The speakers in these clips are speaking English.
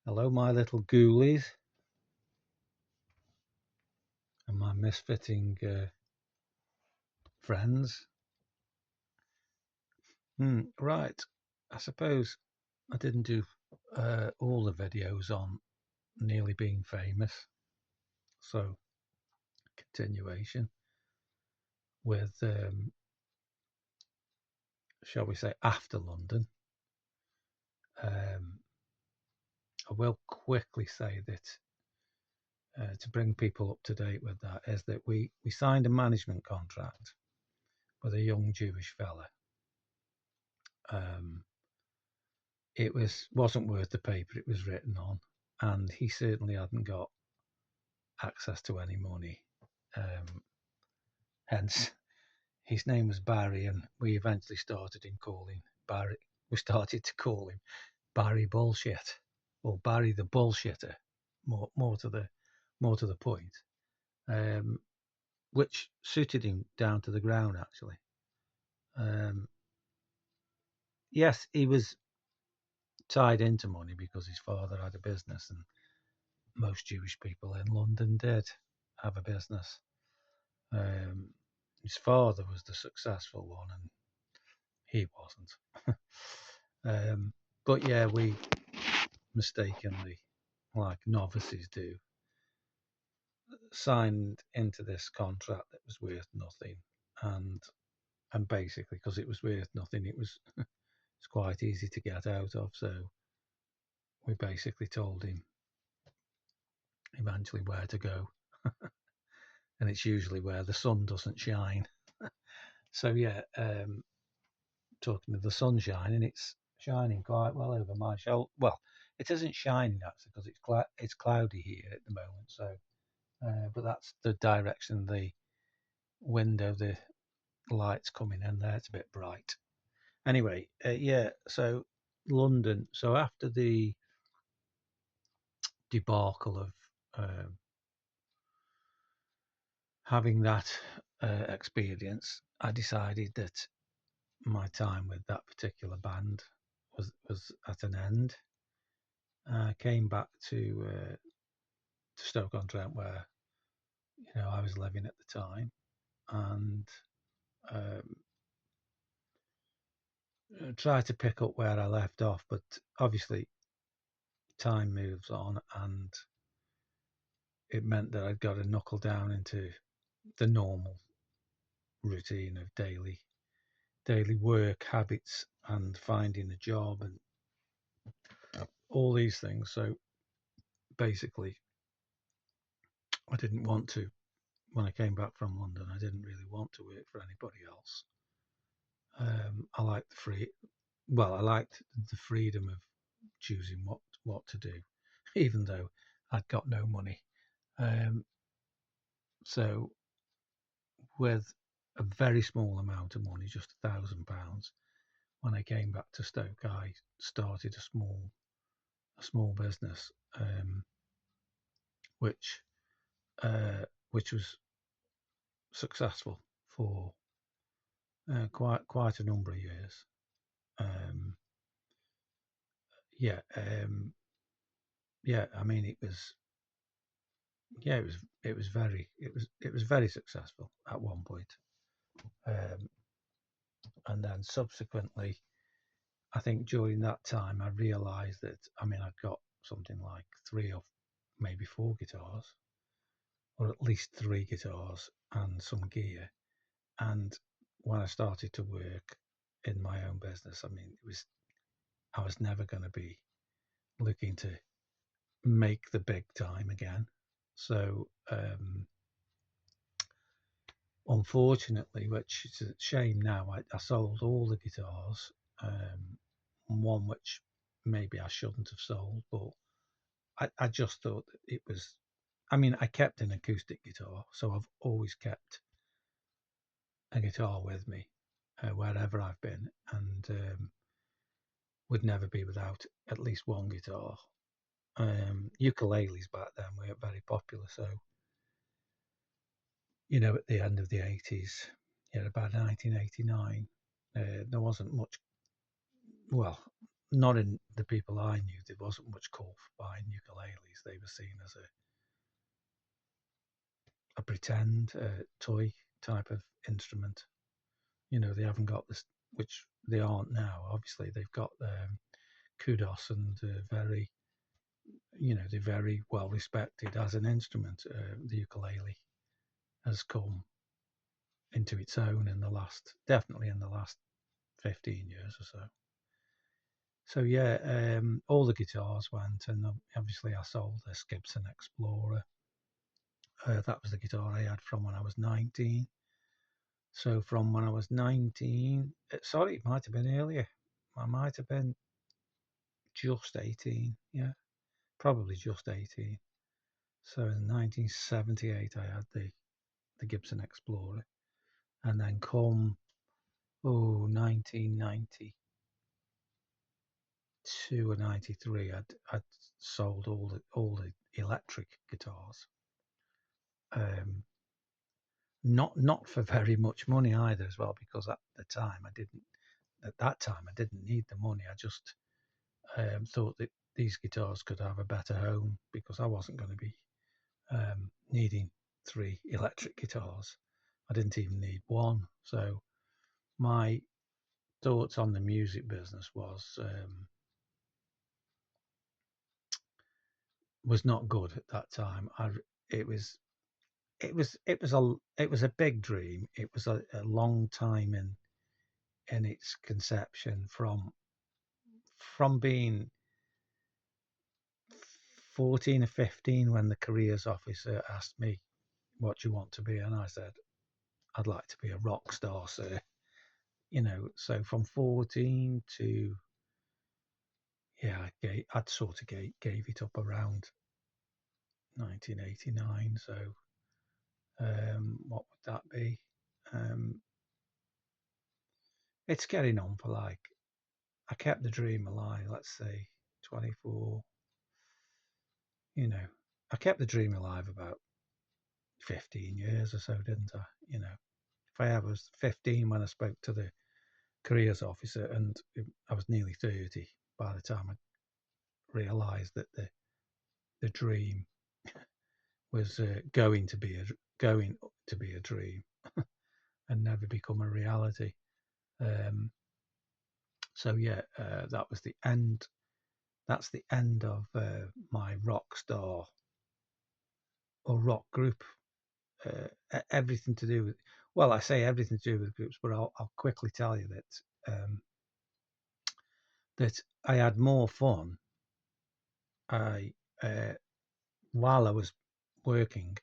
Hello, my little ghoulies and my misfitting friends. Right, I suppose I didn't do all the videos on nearly being famous, so continuation with, shall we say, after London. Um, I will quickly say that to bring people up to date with that is that we signed a management contract with a young Jewish fella. It wasn't worth the paper it was written on, and he certainly hadn't got access to any money. Hence, his name was Barry, and we eventually started in calling Barry. We started to call him Barry Bullshit, or Barry the Bullshitter. More to the point, which suited him down to the ground. Actually, yes, he was tied into money because his father had a business, and most Jewish people in London did have a business. His father was the successful one, and he wasn't. But yeah, we mistakenly, like novices do, signed into this contract that was worth nothing, and basically because it was worth nothing, it's quite easy to get out of. So we basically told him eventually where to go, and it's usually where the sun doesn't shine. So yeah, talking of the sunshine, and it's shining quite well over my shoulder. Well, it isn't shining actually because it's cloudy here at the moment. So, but that's the direction the window, the light's coming in there. It's a bit bright. Anyway, yeah. So London. So after the debacle of having that experience, I decided that my time with that particular band was at an end. Came back to Stoke-on-Trent, where I was living at the time, and um, tried to pick up where I left off. But obviously, time moves on, and it meant that I'd got to knuckle down into the normal routine of daily work habits and finding a job and all these things. So basically, I didn't want to. When I came back from London, I didn't really want to work for anybody else. I liked I liked the freedom of choosing what to do, even though I'd got no money. Um, so with a very small amount of money, just £1,000, when I came back to Stoke, I started a small business, which which was successful for quite a number of years. Um, yeah, yeah. I mean, it was very successful at one point. Um, and then subsequently, I think during that time, I realised that I'd got something like three or maybe four guitars, or at least three guitars and some gear. And when I started to work in my own business, I was never going to be looking to make the big time again. So unfortunately, which is a shame now, I sold all the guitars. One which maybe I shouldn't have sold, but I just thought that it was. I kept an acoustic guitar, so I've always kept a guitar with me wherever I've been, and would never be without at least one guitar. Ukuleles back then were very popular, so at the end of the 80s, about 1989, there wasn't much. Well, not in the people I knew. There wasn't much call for buying ukuleles. They were seen as a pretend toy type of instrument. They haven't got this, which they aren't now. Obviously, they've got kudos and they're very well respected as an instrument. The ukulele has come into its own definitely in the last 15 years or so. So yeah, all the guitars went, and obviously I sold this Gibson Explorer. That was the guitar I had from when I was 19. So from when I was 19, sorry, it might have been earlier. I might have been just 18. Yeah, probably just 18. So in 1978, I had the Gibson Explorer, and then come 1992 or 93, I'd sold all the electric guitars. Not for very much money either, as well, because at that time I didn't need the money. I just thought that these guitars could have a better home, because I wasn't going to be needing 3 electric guitars. I didn't even need one. So my thoughts on the music business was not good at that time. It was a big dream. It was a long time in its conception, from being 14 or 15 when the careers officer asked me, what do you want to be? And I said, I'd like to be a rock star, sir. So from 14 to, yeah, I'd sort of gave it up around 1989. So what would that be? It's getting on for, like, I kept the dream alive, let's say 24, I kept the dream alive about 15 years or so, didn't I? If I was 15 when I spoke to the careers officer, and I was nearly 30 by the time I realised that the dream was going to be a dream and never become a reality. So yeah, that was the end. That's the end of my rock star or rock group. Everything to do with, well, I say everything to do with groups, but I'll quickly tell you that I had more fun. I While I was working,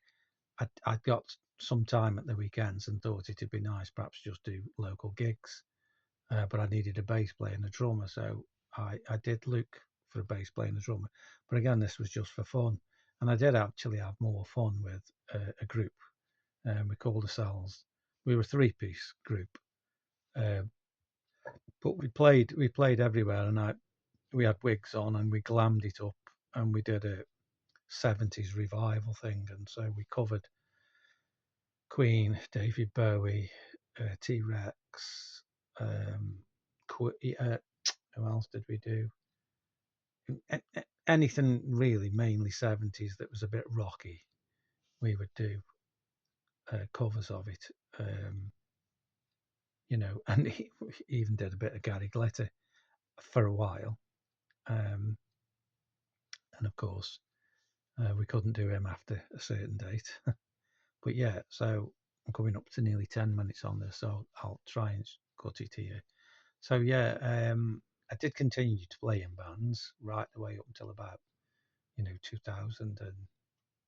I'd got some time at the weekends and thought it'd be nice perhaps just do local gigs, but I needed a bass player and a drummer, so I did look for a bass player and a drummer. But again, this was just for fun, and I did actually have more fun with a group. We called ourselves. We were a 3-piece group, uh, but we played everywhere, and we had wigs on and we glammed it up, and we did a 70s revival thing, and so we covered Queen, David Bowie, T-Rex. Who else did we do? Anything really, mainly 70s that was a bit rocky. We would do covers of it, and he even did a bit of Gary Glitter for a while. And of course, we couldn't do him after a certain date. But yeah, so I'm coming up to nearly 10 minutes on this, so I'll try and cut it here. So yeah, I did continue to play in bands right the way up until about 2000 and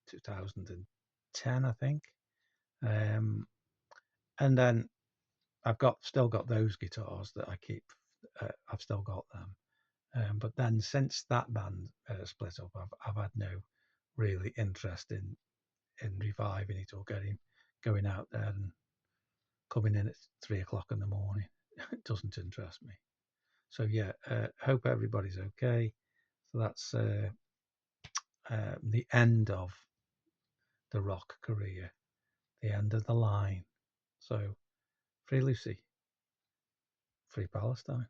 2010, I think. And then still got those guitars that I keep. I've still got them. But then since that band split up, I've had no really interest in reviving it or going out there and coming in at 3 o'clock in the morning. It doesn't interest me. So yeah, hope everybody's okay. So that's the end of the rock career, the end of the line. So free Lucy, free Palestine.